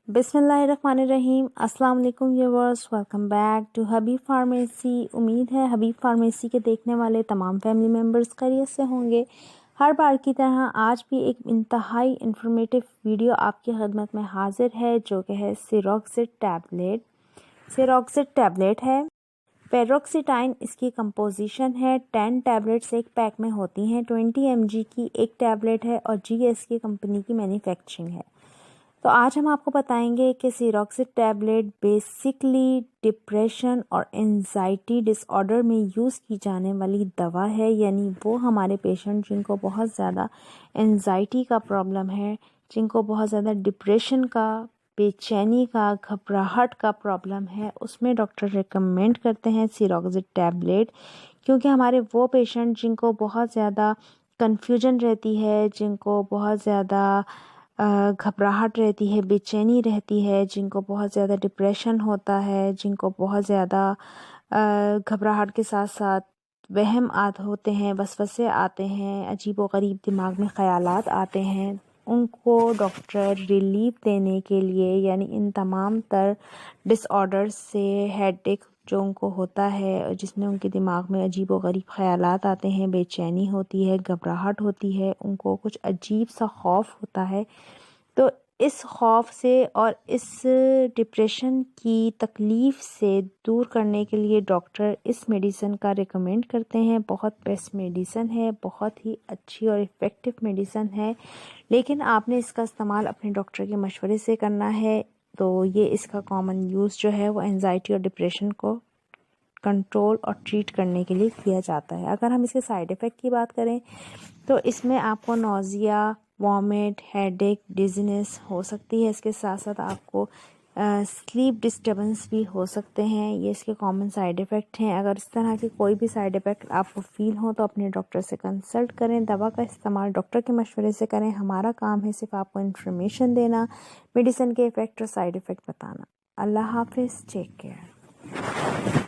बिस्मिल्लाहिर्रहमानिर्रहीम। अस्सलाम वालेकुम viewers, welcome back to Habib pharmacy. उम्मीद है हबीब फार्मेसी के देखने वाले तमाम फैमिली मेम्बर्स खैरियत से होंगे। हर बार की तरह आज भी एक इंतहाई इंफॉर्मेटिव वीडियो आपकी खिदमत में हाजिर है, जो कि है सेरोक्सिड टैबलेट। सेरोक्सिड टैबलेट है, पेरोक्सीटाइन इसकी कंपोजिशन है। 10 टैबलेट्स एक पैक में होती हैं। 20 mg की एक टैबलेट है और GSK कंपनी की मैन्युफैक्चरिंग है। तो आज हम आपको बताएंगे कि सेरोक्सिड टैबलेट बेसिकली डिप्रेशन और एंजाइटी डिसऑर्डर में यूज़ की जाने वाली दवा है, यानी वो हमारे पेशेंट जिनको बहुत ज़्यादा एंजाइटी का प्रॉब्लम है, जिनको बहुत ज़्यादा डिप्रेशन का, बेचैनी का, घबराहट का प्रॉब्लम है, उसमें डॉक्टर रिकमेंड करते हैं सेरोक्सिड टैबलेट। क्योंकि हमारे वो पेशेंट जिनको बहुत ज़्यादा कन्फ्यूजन रहती है, जिनको बहुत ज़्यादा घबराहट रहती है, बेचैनी रहती है, जिनको बहुत ज़्यादा डिप्रेशन होता है, जिनको बहुत ज़्यादा घबराहट के साथ साथ वहम होते हैं, वसवसे आते हैं, अजीब व गरीब दिमाग में ख़यालात आते हैं, उनको डॉक्टर रिलीफ देने के लिए, यानी इन तमाम तर डिसऑर्डर्स से, हेडेक जो उनको होता है, जिसमें उनके दिमाग में अजीब व गरीब ख़यालात आते हैं, बेचैनी होती है, घबराहट होती है, उनको कुछ अजीब सा खौफ होता है, तो इस खौफ से और इस डिप्रेशन की तकलीफ़ से दूर करने के लिए डॉक्टर इस मेडिसिन का रिकमेंड करते हैं। बहुत बेस्ट मेडिसिन है, बहुत ही अच्छी और इफ़ेक्टिव मेडिसिन है, लेकिन आपने इसका इस्तेमाल अपने डॉक्टर के मशवरे से करना है। तो ये इसका कॉमन यूज़ जो है वो एंजाइटी और डिप्रेशन को कंट्रोल और ट्रीट करने के लिए किया जाता है। अगर हम इसके साइड इफ़ेक्ट की बात करें तो इसमें आपको नोज़िया, वॉमिट, हेडेक, डिज़नेस हो सकती है। इसके साथ साथ आपको स्लीप डिस्टर्बेंस भी हो सकते हैं। ये इसके कॉमन साइड इफ़ेक्ट हैं। अगर इस तरह की कोई भी साइड इफ़ेक्ट आपको फ़ील हो तो अपने डॉक्टर से कंसल्ट करें। दवा का इस्तेमाल डॉक्टर के मशवरे से करें। हमारा काम है सिर्फ आपको इन्फॉर्मेशन देना, मेडिसिन के इफ़ेक्ट और साइड इफ़ेक्ट बताना। अल्लाह हाफिज़, टेक केयर।